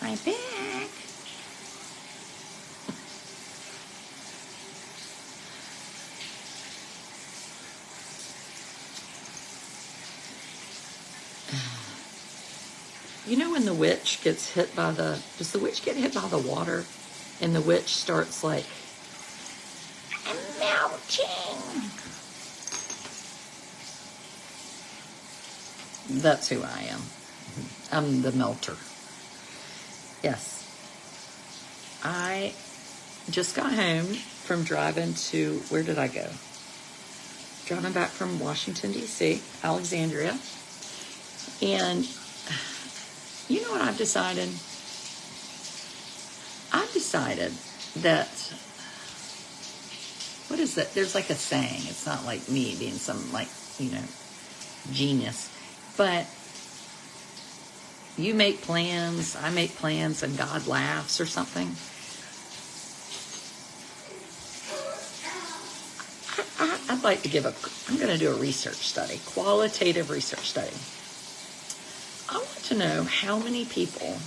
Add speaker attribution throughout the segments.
Speaker 1: right back. You know when the witch gets hit by does the witch get hit by the water? And the witch starts like, I'm melting. That's who I am. I'm the melter. Yes. I just got home from driving to, where did I go? Driving back from Washington, D.C., Alexandria. And you know what I've decided? I've decided that, what is that? There's like a saying. It's not like me being some like, genius. But you make plans, I make plans, and God laughs or something. I'd like to I'm going to do a research study, qualitative research study. I want to know how many people,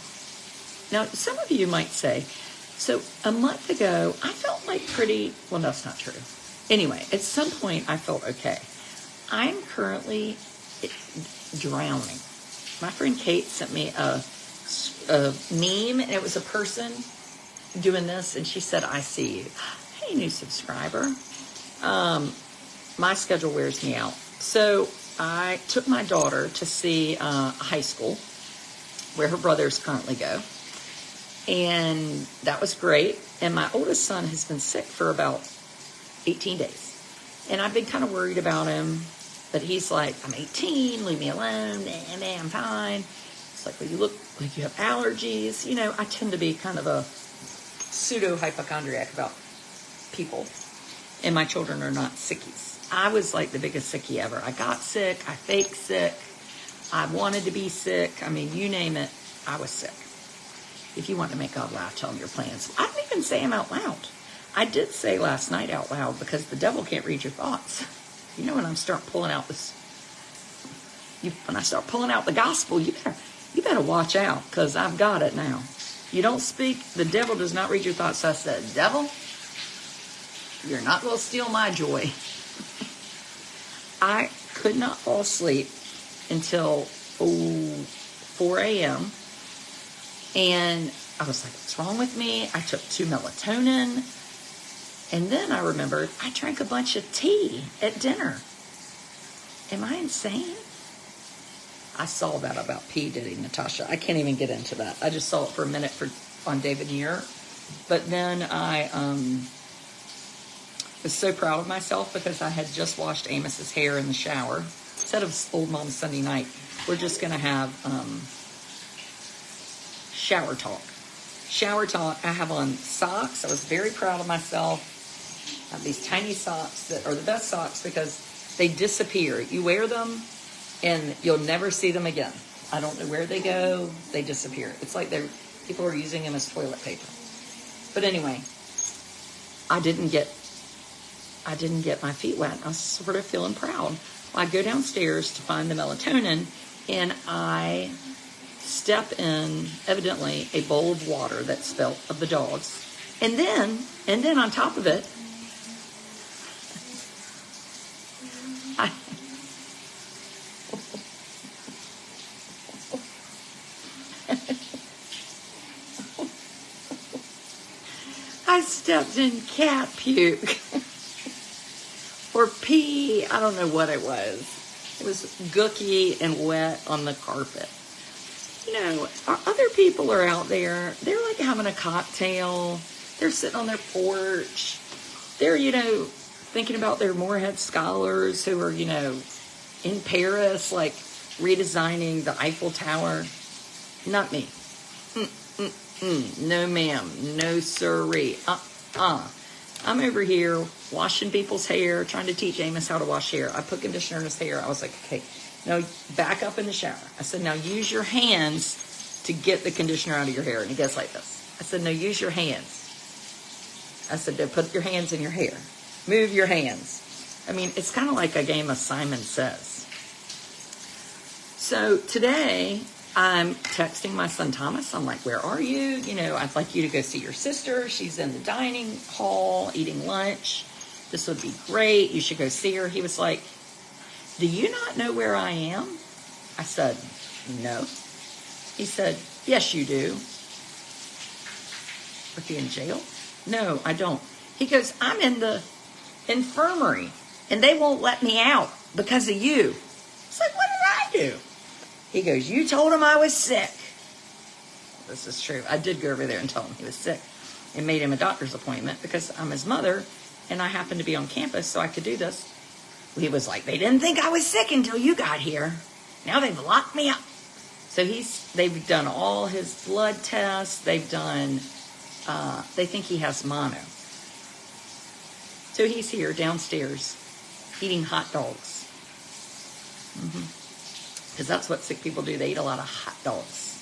Speaker 1: now some of you might say, so a month ago, I felt like well, that's not true. Anyway, at some point I felt okay. I'm currently drowning. My friend Kate sent me a meme, and it was a person doing this, and she said, I see you. Hey, new subscriber. My schedule wears me out. So I took my daughter to see a high school where her brothers currently go. And that was great. And my oldest son has been sick for about 18 days. And I've been kind of worried about him. But he's like, I'm 18, leave me alone. Nah, I'm fine. It's like, well, you look like you have allergies. I tend to be kind of a pseudo-hypochondriac about people. And my children are not sickies. I was like the biggest sickie ever. I got sick. I faked sick. I wanted to be sick. I mean, you name it, I was sick. If you want to make God laugh, tell him your plans. I didn't even say them out loud. I did say last night out loud because the devil can't read your thoughts. When I start pulling out when I start pulling out the gospel, you better watch out because I've got it now. You don't speak, the devil does not read your thoughts. So I said, devil, you're not going to steal my joy. I could not fall asleep until 4 a.m. And I was like, what's wrong with me? I took 2 melatonin. And then I remembered I drank a bunch of tea at dinner. Am I insane? I saw that about P. Diddy, Natasha. I can't even get into that. I just saw it for a minute on David Muir. But then I was so proud of myself because I had just washed Amos's hair in the shower. Instead of Old Mom Sunday night, we're just going to have shower talk. Shower talk. I have on socks. I was very proud of myself. I have these tiny socks that are the best socks because they disappear. You wear them and you'll never see them again. I don't know where they go. They disappear. It's like people are using them as toilet paper. But anyway, I didn't get my feet wet. I was sort of feeling proud. Well, I go downstairs to find the melatonin, and I step in, evidently, a bowl of water that smelled of the dogs. And then on top of it, I stepped in cat puke or pee. I don't know what it was. It was gooky and wet on the carpet. Other people are out there. They're like having a cocktail. They're sitting on their porch. They're, thinking about their Moorhead scholars who are, in Paris, like redesigning the Eiffel Tower. Not me. No, ma'am. No, sirree. I'm over here washing people's hair, trying to teach Amos how to wash hair. I put conditioner in his hair. I was like, okay, now back up in the shower. I said, now use your hands to get the conditioner out of your hair. And he goes like this. I said, no, use your hands. I said, no, put your hands in your hair. Move your hands. I mean, it's kind of like a game of Simon Says. So today, I'm texting my son Thomas. I'm like, where are you? I'd like you to go see your sister. She's in the dining hall eating lunch. This would be great. You should go see her. He was like, do you not know where I am? I said, no. He said, yes, you do. Was he in jail? No, I don't. He goes, I'm in the infirmary, and they won't let me out because of you. It's like, what did I do? He goes, you told him I was sick. This is true. I did go over there and tell him he was sick and made him a doctor's appointment because I'm his mother, and I happened to be on campus, so I could do this. He was like, they didn't think I was sick until you got here. Now they've locked me up. So they've done all his blood tests. They've done, they think he has mono. So he's here downstairs eating hot dogs. Because that's what sick people do. They eat a lot of hot dogs.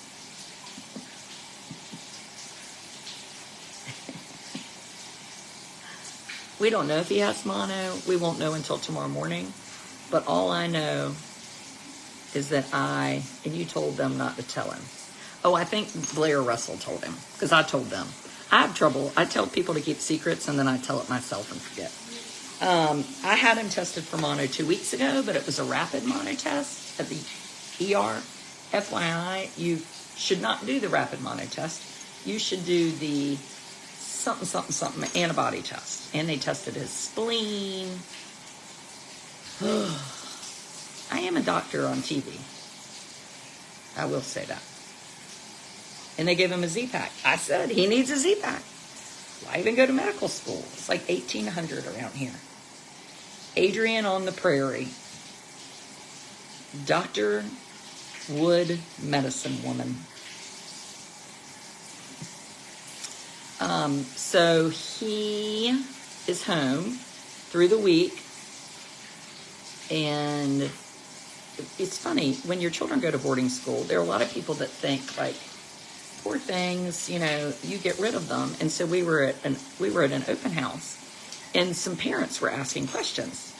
Speaker 1: We don't know if he has mono. We won't know until tomorrow morning. But all I know is that and you told them not to tell him. Oh, I think Blair Russell told him, because I told them. I have trouble. I tell people to keep secrets, and then I tell it myself and forget. I had him tested for mono 2 weeks ago, but it was a rapid mono test at the ER. FYI, you should not do the rapid mono test. You should do the something antibody test. And they tested his spleen. I am a doctor on TV. I will say that. And they gave him a Z-Pack. I said, he needs a Z-Pack. Why even go to medical school? It's like 1,800 around here. Adrian on the Prairie. Dr. Wood medicine woman. So he is home through the week. And it's funny, when your children go to boarding school, there are a lot of people that think, like, poor things, you get rid of them. And so we were at an open house, and some parents were asking questions.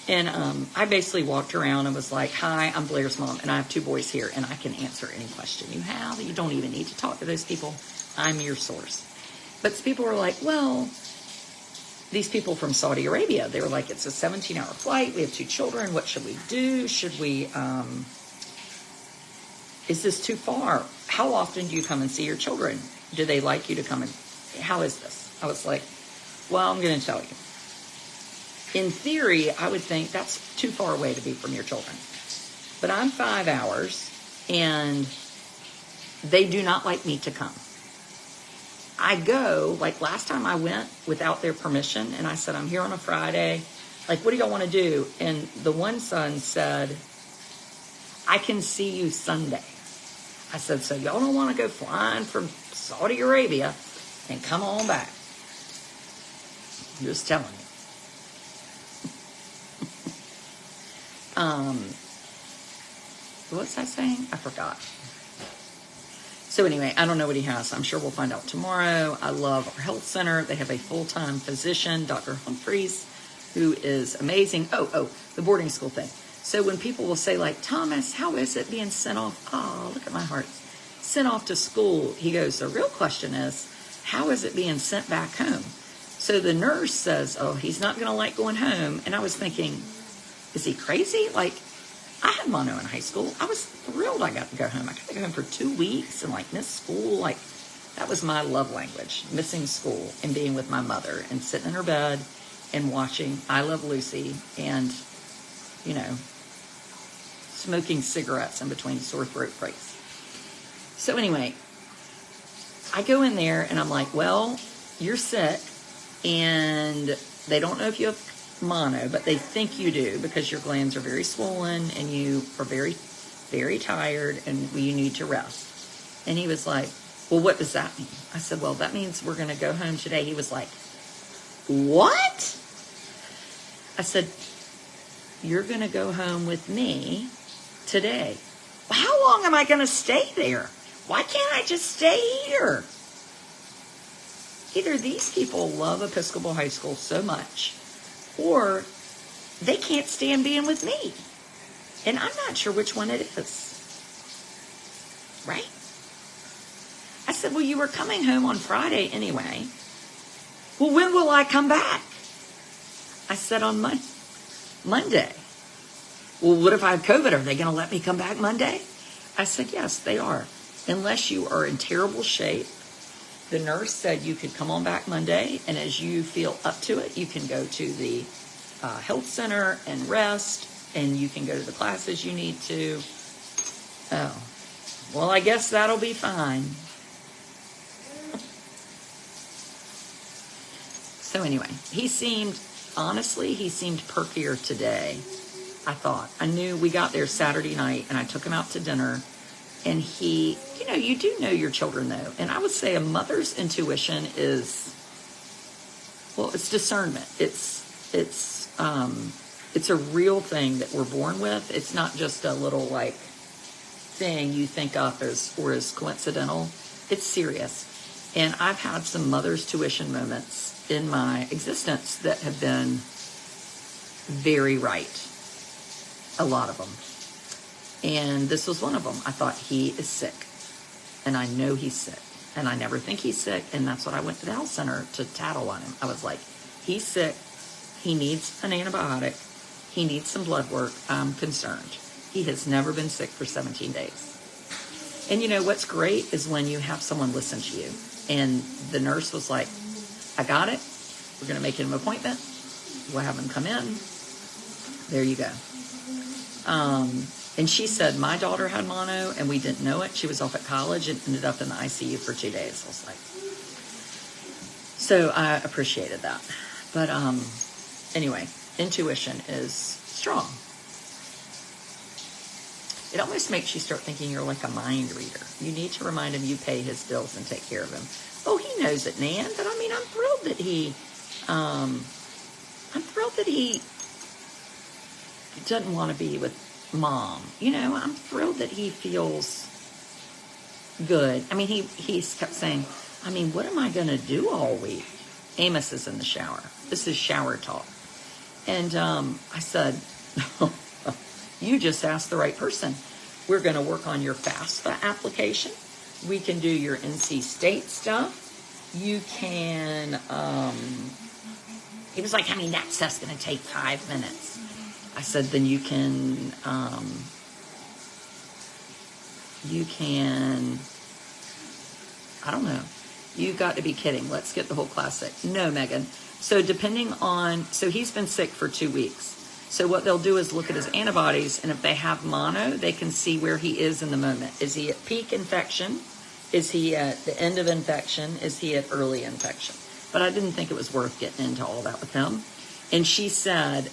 Speaker 1: And I basically walked around and was like, hi, I'm Blair's mom, and I have 2 boys here, and I can answer any question you have. You don't even need to talk to those people. I'm your source. But people were like, well, these people from Saudi Arabia, they were like, it's a 17-hour flight. We have 2 children. What should we do? Should we, is this too far? How often do you come and see your children? Do they like you to come and, how is this? I was like, well, I'm going to tell you. In theory, I would think that's too far away to be from your children. But I'm 5 hours, and they do not like me to come. I go, like last time I went without their permission, and I said, I'm here on a Friday. Like, what do y'all want to do? And the one son said, I can see you Sunday. I said, so y'all don't want to go flying from Saudi Arabia and come on back. I'm just telling you. What was I saying? I forgot. So anyway, I don't know what he has. I'm sure we'll find out tomorrow. I love our health center. They have a full-time physician, Dr. Humphreys, who is amazing. Oh, the boarding school thing. So when people will say, like, Thomas, how is it being sent off? Oh, look at my heart. Sent off to school. He goes, the real question is, how is it being sent back home? So the nurse says, oh, he's not going to like going home. And I was thinking, is he crazy? Like, I had mono in high school. I was thrilled I got to go home. I got to go home for 2 weeks and, like, miss school. Like, that was my love language, missing school and being with my mother and sitting in her bed and watching I Love Lucy and, smoking cigarettes in between sore throat breaks. So anyway, I go in there and I'm like, well, you're sick and they don't know if you have mono, but they think you do because your glands are very swollen and you are very, very tired and you need to rest. And he was like, well, what does that mean? I said, well, that means we're going to go home today. He was like, what? I said, you're going to go home with me today. Well, how long am I going to stay there? Why can't I just stay here? Either these people love Episcopal High School so much, or they can't stand being with me. And I'm not sure which one it is. right? I said, well, you were coming home on Friday anyway. Well, when will I come back? I said, on Monday. Well, what if I have COVID? Are they going to let me come back Monday? I said, yes, they are. Unless you are in terrible shape. The nurse said you could come on back Monday, and as you feel up to it, you can go to the health center and rest, and you can go to the classes you need to. Oh, well, I guess that'll be fine. So anyway, he seemed perkier today, I thought. I knew we got there Saturday night, and I took him out to dinner, and he, you do know your children, though. And I would say a mother's intuition is, well, it's discernment. It's a real thing that we're born with. It's not just a little, thing you think of as coincidental. It's serious. And I've had some mother's tuition moments in my existence that have been very right. A lot of them. And this was one of them. I thought, he is sick. And I know he's sick. And I never think he's sick. And that's what I went to the health center to tattle on him. I was like, he's sick. He needs an antibiotic. He needs some blood work. I'm concerned. He has never been sick for 17 days. And what's great is when you have someone listen to you. And the nurse was like, I got it. We're going to make an appointment. We'll have him come in. There you go. And she said, my daughter had mono and we didn't know it. She was off at college and ended up in the ICU for 2 days. I was like, so I appreciated that. But anyway, intuition is strong. It almost makes you start thinking you're like a mind reader. You need to remind him you pay his bills and take care of him. Oh, he knows it, Nan. But I mean, I'm thrilled that he doesn't want to be with Mom. I'm thrilled that he feels good. I mean, he's kept saying, what am I going to do all week? Amos is in the shower. This is shower talk. And I said, you just asked the right person. We're going to work on your FAFSA application. We can do your NC State stuff. You can, he was like, that stuff's going to take 5 minutes. I said, then you can, I don't know. You've got to be kidding. Let's get the whole class sick. No, Megan. So so he's been sick for 2 weeks. So what they'll do is look at his antibodies, and if they have mono, they can see where he is in the moment. Is he at peak infection? Is he at the end of infection? Is he at early infection? But I didn't think it was worth getting into all that with him. And she said,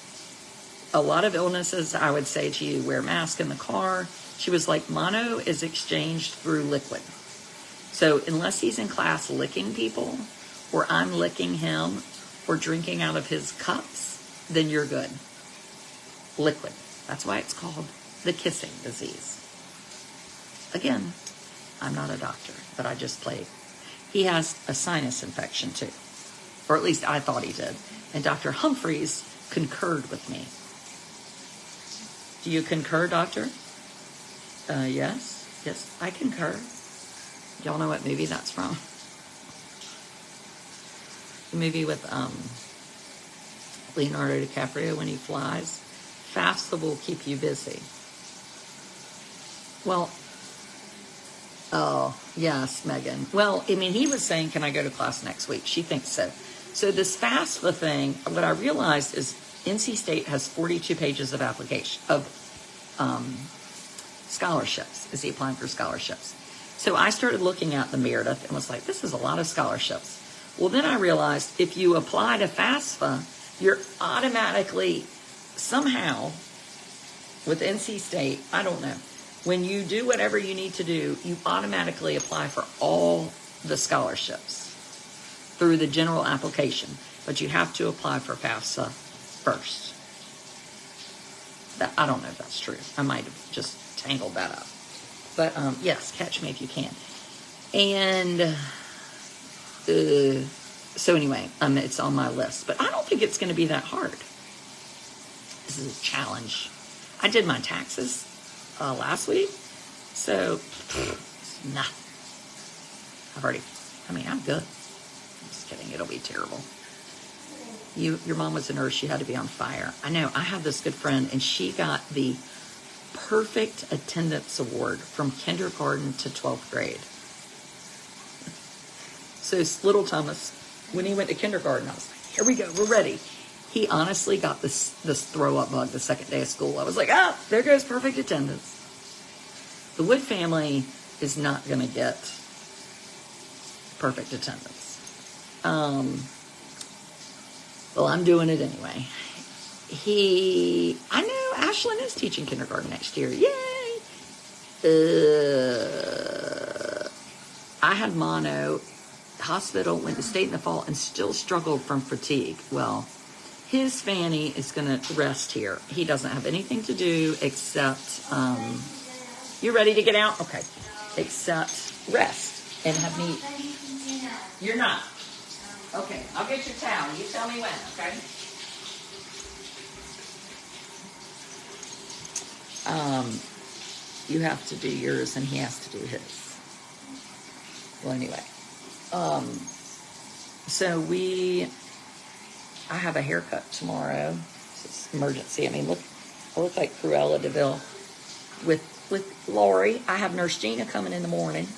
Speaker 1: a lot of illnesses, I would say to you, wear a mask in the car. She was like, mono is exchanged through liquid. So unless he's in class licking people, or I'm licking him, or drinking out of his cups, then you're good. Liquid. That's why it's called the kissing disease. Again, I'm not a doctor, but I just played. He has a sinus infection too. Or at least I thought he did. And Dr. Humphreys concurred with me. Do you concur, doctor? Yes. Yes, I concur. Y'all know what movie that's from? The movie with Leonardo DiCaprio when he flies. FAFSA will keep you busy. Well, oh, yes, Megan. Well, he was saying, can I go to class next week? She thinks so. So this FAFSA thing, what I realized is NC State has 42 pages of application, of scholarships. Is he applying for scholarships? So I started looking at the Meredith and was like, this is a lot of scholarships. Well, then I realized if you apply to FAFSA, you're automatically, somehow, with NC State, I don't know, when you do whatever you need to do, you automatically apply for all the scholarships through the general application. But you have to apply for FAFSA first. I don't know if that's true. I might have just tangled that up. But, yes, catch me if you can. And so anyway, it's on my list. But I don't think it's going to be that hard. This is a challenge. I did my taxes last week. So Nah. I'm good. I'm just kidding. It'll be terrible. Your mom was a nurse. You had to be on fire. I know. I have this good friend, and she got the perfect attendance award from kindergarten to 12th grade. So little Thomas, when he went to kindergarten, I was like, here we go, we're ready. He honestly got this throw up bug the second day of school. I was like, there goes perfect attendance. The Wood family is not going to get perfect attendance. Well, I'm doing it anyway. I know Ashlyn is teaching kindergarten next year. Yay! I had mono, hospital, went to state in the fall, and still struggled from fatigue. Well, his Fanny is going to rest here. He doesn't have anything to do except, you ready to get out? Okay. Except rest and have me. You're not. Okay, I'll get your towel. You tell me when, okay? You have to do yours and he has to do his. Well, anyway. So I have a haircut tomorrow. It's emergency. I look like Cruella DeVille with Lori. I have Nurse Gina coming in the morning.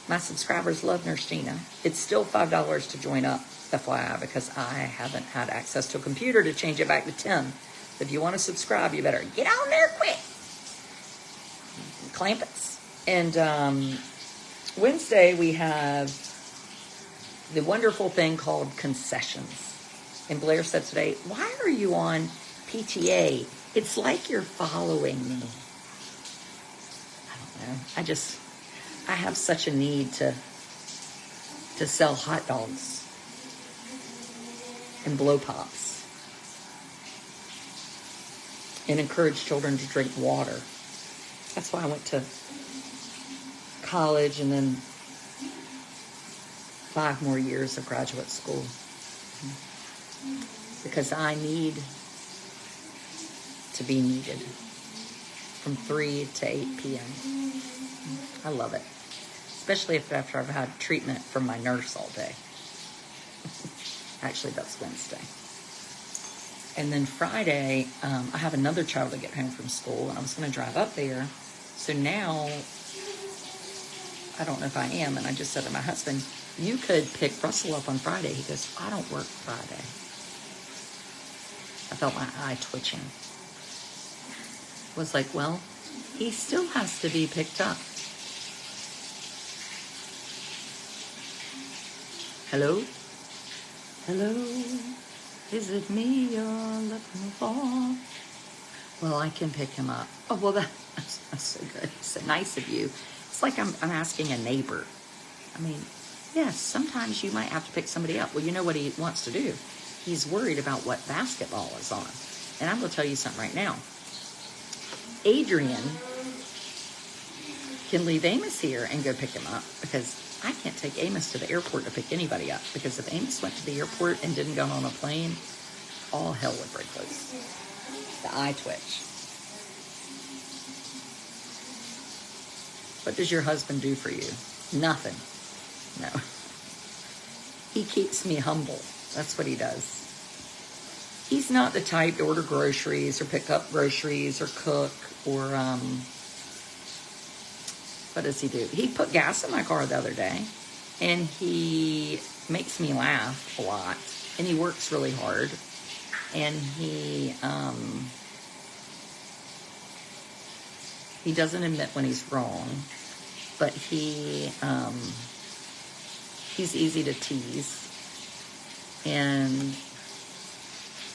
Speaker 1: My subscribers love Nurse Gina. It's still $5 to join up, FYI, because I haven't had access to a computer to change it back to 10. If you want to subscribe, you better get on there quick. Clampets. And Wednesday we have the wonderful thing called concessions. And Blair said today, why are you on PTA? It's like you're following me. I don't know. I have such a need to sell hot dogs and blow pops and encourage children to drink water. That's why I went to college and then 5 more years of graduate school. Because I need to be needed from 3 to 8 p.m. I love it. Especially after I've had treatment from my nurse all day. Actually, that's Wednesday. And then Friday, I have another child to get home from school, and I was going to drive up there. So now, I don't know if I am, and I just said to my husband, you could pick Russell up on Friday. He goes, I don't work Friday. I felt my eye twitching. I was like, well, he still has to be picked up. Hello? Hello? Is it me you're looking for? Well, I can pick him up. Oh, well, that's so good. So nice of you. It's like I'm asking a neighbor. Yes, sometimes you might have to pick somebody up. Well, you know what he wants to do? He's worried about what basketball is on. And I'm going to tell you something right now. Adrian can leave Amos here and go pick him up because I can't take Amos to the airport to pick anybody up, because if Amos went to the airport and didn't go on a plane, all hell would break loose. The eye twitch. What does your husband do for you? Nothing. No. He keeps me humble. That's what he does. He's not the type to order groceries or pick up groceries or cook or, what does he do? He put gas in my car the other day, and he makes me laugh a lot, and he works really hard, and he doesn't admit when he's wrong, but he's easy to tease, and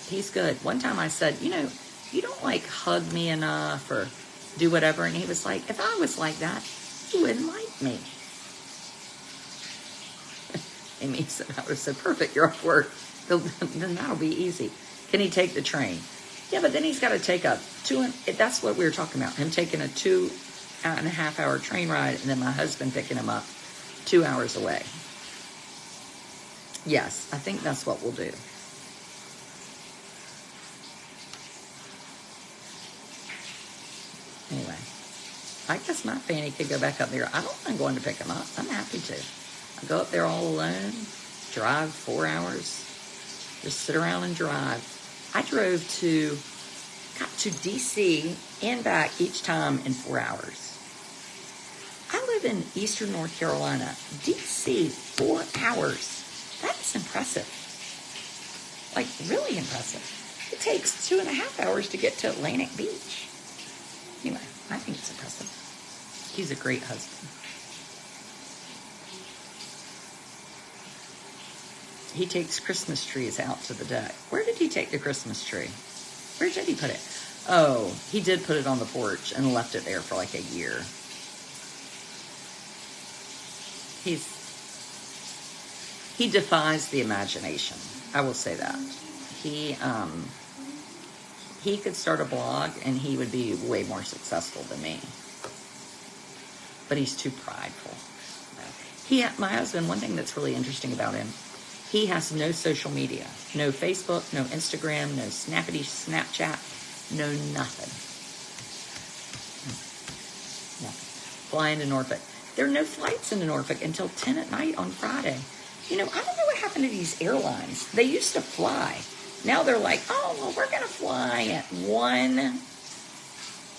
Speaker 1: he's good. One time I said, you don't like hug me enough or do whatever, and he was like, if I was like that, you wouldn't like me. Amy said, I would have said, perfect, you're off work. Then that'll be easy. Can he take the train? Yeah, but then he's got to take that's what we were talking about, him taking a 2.5 hour train ride, and then my husband picking him up 2 hours away. Yes, I think that's what we'll do. Anyway, I guess my Fanny could go back up there. I don't mind going to pick him up. I'm happy to. I go up there all alone, drive 4 hours, just sit around and drive. I got to DC and back each time in 4 hours. I live in eastern North Carolina. DC, 4 hours. That is impressive. Like, really impressive. It takes 2.5 hours to get to Atlantic Beach. Anyway, I think it's impressive. He's a great husband. He takes Christmas trees out to the deck. Where did he take the Christmas tree? Where did he put it? Oh, he did put it on the porch and left it there for like a year. He defies the imagination. I will say that. He could start a blog and he would be way more successful than me. But he's too prideful. My husband, one thing that's really interesting about him, he has no social media, no Facebook, no Instagram, no Snapchat, no nothing. Flying to Norfolk. There are no flights into Norfolk until 10 at night on Friday. You know, I don't know what happened to these airlines. They used to fly. Now they're like, oh, well, we're going to fly at 1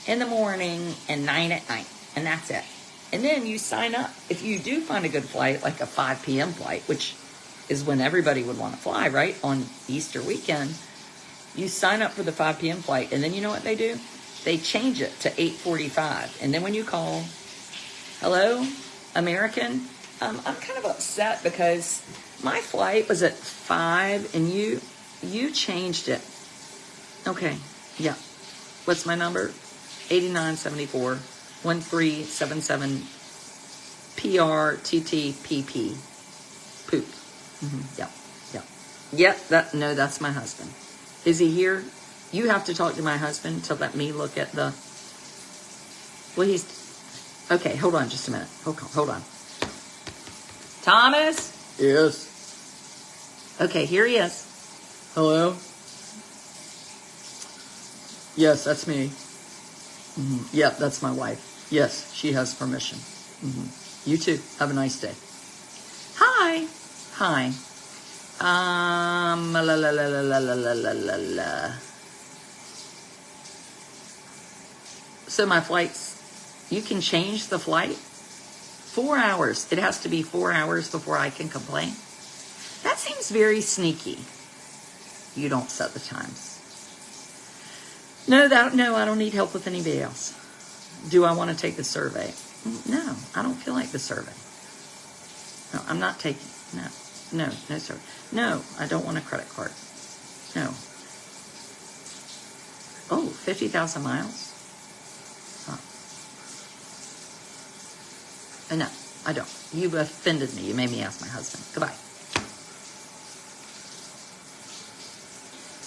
Speaker 1: in the morning and 9 at night. And that's it. And then you sign up. If you do find a good flight, like a 5 p.m. flight, which is when everybody would want to fly, right? On Easter weekend, you sign up for the 5 p.m. flight. And then you know what they do? They change it to 8:45. And then when you call, hello, American, I'm kind of upset because my flight was at 5 and you changed it. Okay, yeah. What's my number? 8974 1377 PRTTPP. Poop. Yep. That's my husband. Is he here? You have to talk to my husband to let me look at the... Well, he's... Okay, hold on just a minute. Hold on. Thomas?
Speaker 2: Yes.
Speaker 1: Okay, here he is.
Speaker 2: Hello? Yes, that's me. Yep, that's my wife. Yes, she has permission. You too. Have a nice day.
Speaker 1: Hi. So my flights, you can change the flight? 4 hours. It has to be 4 hours before I can complain? That seems very sneaky. You don't set the times. No, I don't need help with anybody else. Do I want to take the survey? No, I don't feel like the survey. No, I'm not taking, no, sir. No, I don't want a credit card. No. Oh, 50,000 miles? No, I don't. You've offended me. You made me ask my husband. Goodbye.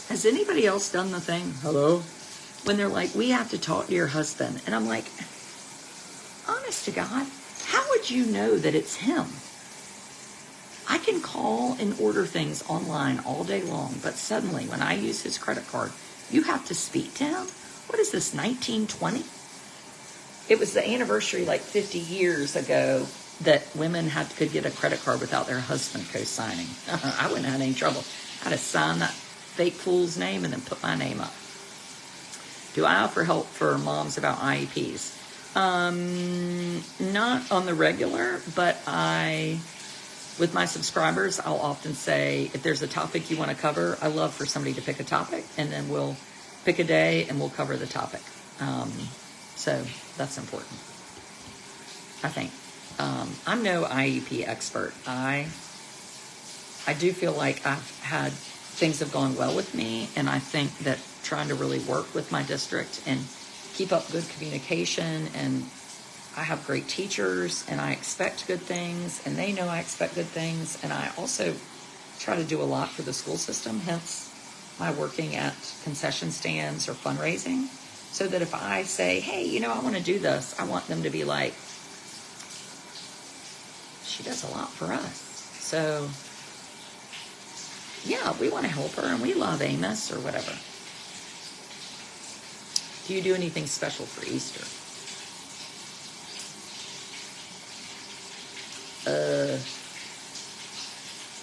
Speaker 1: Has anybody else done the thing?
Speaker 2: Hello?
Speaker 1: When they're like, we have to talk to your husband. And I'm like, honest to God, how would you know that it's him? I can call and order things online all day long, but suddenly when I use his credit card, you have to speak to him? What is this, 1920? It was the anniversary like 50 years ago that women could get a credit card without their husband co-signing. I wouldn't have had any trouble. I'd have signed that fake fool's name and then put my name up. Do I offer help for moms about IEPs? Not on the regular, but with my subscribers, I'll often say, if there's a topic you want to cover, I love for somebody to pick a topic, and then we'll pick a day and we'll cover the topic. So that's important, I think. I'm no IEP expert. I do feel like things have gone well with me, and I think that trying to really work with my district and keep up good communication, and I have great teachers and I expect good things and they know I expect good things, and I also try to do a lot for the school system, hence my working at concession stands or fundraising, so that if I say, hey, I want to do this, I want them to be like, she does a lot for us. So yeah, we want to help her and we love Amos or whatever. Do you do anything special for Easter?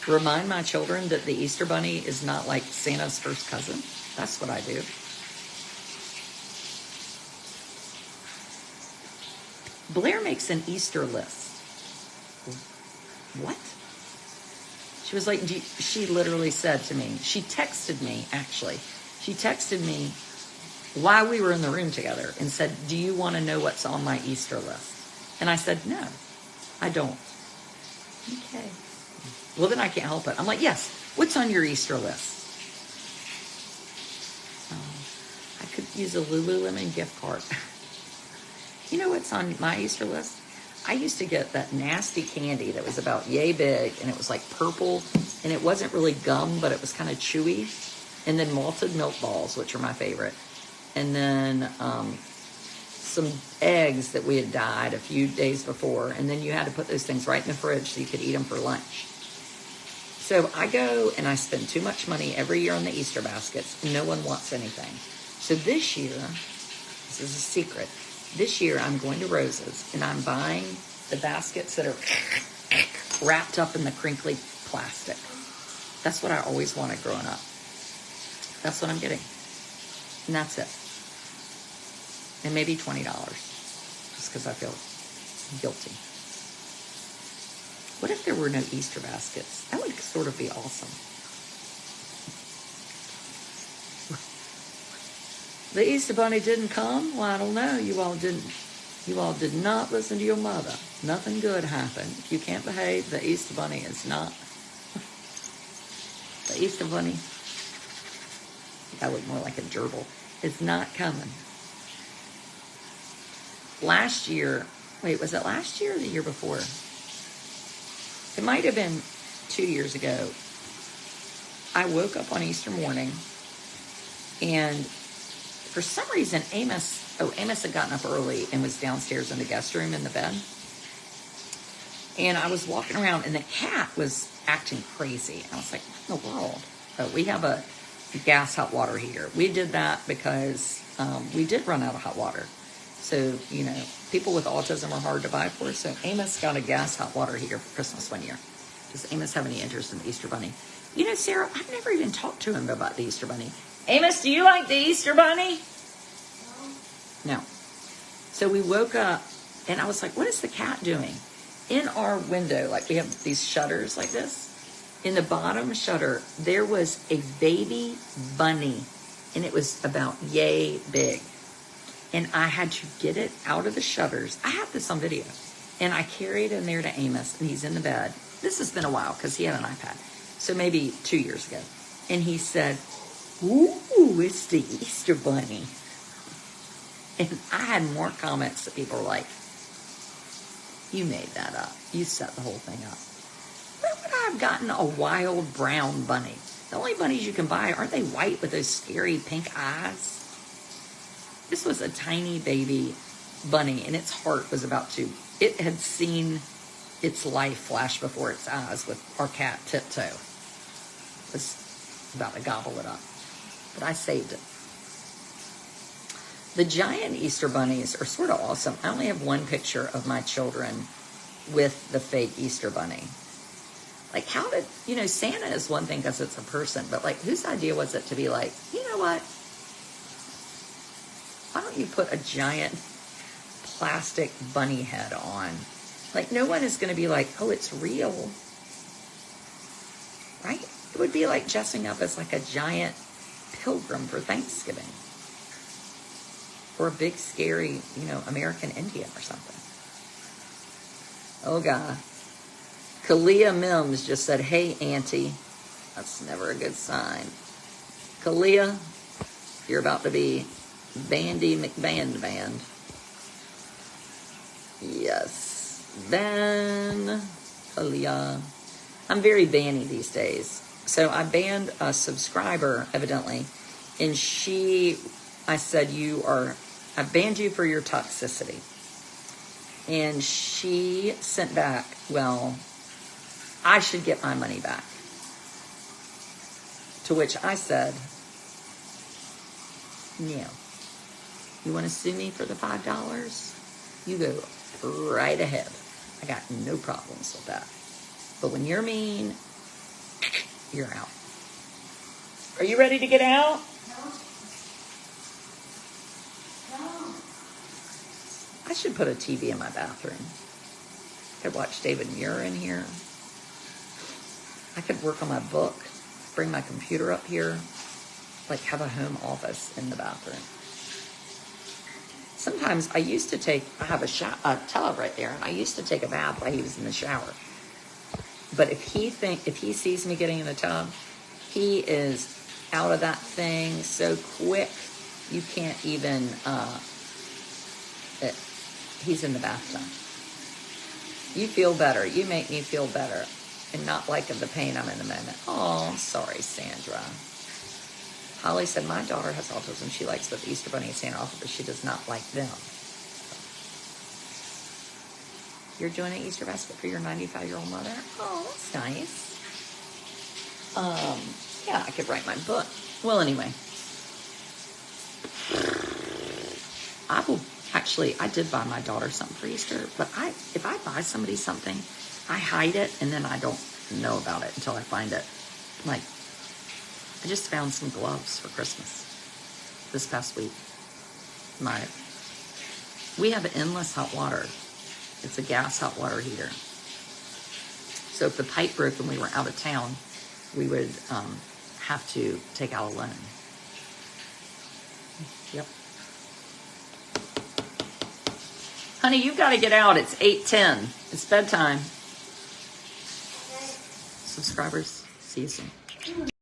Speaker 1: Remind my children that the Easter Bunny is not like Santa's first cousin. That's what I do. Blair makes an Easter list. What? She was like, she literally said to me, she texted me, actually. She texted me while we were in the room together and said, do you want to know what's on my Easter list? And I said, no, I don't. Okay. Well, then I can't help it. I'm like, yes, what's on your Easter list? I could use a Lululemon gift card. You know what's on my Easter list? I used to get that nasty candy that was about yay big, and it was like purple, and it wasn't really gum, but it was kind of chewy. And then malted milk balls, which are my favorite. And then some eggs that we had dyed a few days before, and then you had to put those things right in the fridge so you could eat them for lunch. So I go and I spend too much money every year on the Easter baskets. No one wants anything. So this year, this is a secret, this year I'm going to Rose's and I'm buying the baskets that are wrapped up in the crinkly plastic. That's what I always wanted growing up. That's what I'm getting. And that's it. And maybe $20, just because I feel guilty. What if there were no Easter baskets? That would sort of be awesome. The Easter Bunny didn't come? Well, I don't know. You all did not listen to your mother. Nothing good happened. If you can't behave, the Easter Bunny is not. The Easter Bunny, I look more like a gerbil, is not coming. Last year, wait, was it last year or the year before? It might have been 2 years ago. I woke up on Easter morning, and for some reason, Amos had gotten up early and was downstairs in the guest room in the bed. And I was walking around, and the cat was acting crazy. And I was like, what in the world? We have a gas hot water heater. We did that because we did run out of hot water. So, you know, people with autism are hard to buy for. So Amos got a gas hot water heater for Christmas one year. Does Amos have any interest in the Easter Bunny? You know, Sarah, I've never even talked to him about the Easter Bunny. Amos, do you like the Easter Bunny? No. So we woke up, and I was like, what is the cat doing? In our window, like we have these shutters like this. In the bottom shutter, there was a baby bunny, and it was about yay big. And I had to get it out of the shutters. I have this on video. And I carried it in there to Amos, and he's in the bed. This has been a while because he had an iPad. So maybe 2 years ago. And he said, ooh, it's the Easter Bunny. And I had more comments that people were like, you made that up. You set the whole thing up. Where would I have gotten a wild brown bunny? The only bunnies you can buy, aren't they white with those scary pink eyes? This was a tiny baby bunny, and its heart was about to, it had seen its life flash before its eyes with our cat Tiptoe. It was about to gobble it up. But I saved it. The giant Easter bunnies are sort of awesome. I only have one picture of my children with the fake Easter bunny. Like, how did, you know, Santa is one thing because it's a person, but like, whose idea was it to be like, you know what? Why don't you put a giant plastic bunny head on? Like, no one is going to be like, oh, it's real. Right? It would be like dressing up as like a giant pilgrim for Thanksgiving. Or a big, scary, you know, American Indian or something. Oh, God. Kalia Mims just said, hey, Auntie. That's never a good sign. Kalia, you're about to be Bandy McBand Band. Yes. Ban. Kalia. I'm very banny these days. So I banned a subscriber, evidently. And I said, I banned you for your toxicity. And she sent back, well, I should get my money back. To which I said, no. You want to sue me for the $5? You go right ahead. I got no problems with that. But when you're mean, you're out. Are you ready to get out? I should put a TV in my bathroom. I could watch David Muir in here. I could work on my book, bring my computer up here, like have a home office in the bathroom. Sometimes I have a tub right there, and I used to take a bath while he was in the shower. But if he sees me getting in the tub, he is out of that thing so quick, you can't even, he's in the bathtub. You feel better. You make me feel better and not like the pain I'm in the moment. Oh, I'm sorry, Sandra. Holly said, my daughter has autism. She likes both Easter Bunny and Santa Claus, but she does not like them. You're doing an Easter basket for your 95-year-old mother? Oh, that's nice. Yeah, I could write my book. Well, anyway. I did buy my daughter something for Easter, but if I buy somebody something, I hide it, and then I don't know about it until I find it. Like, I just found some gloves for Christmas this past week. We have endless hot water. It's a gas hot water heater. So if the pipe broke and we were out of town, we would have to take out a loan. Yep. Honey, you've got to get out. It's 8:10. It's bedtime. Subscribers, see you soon.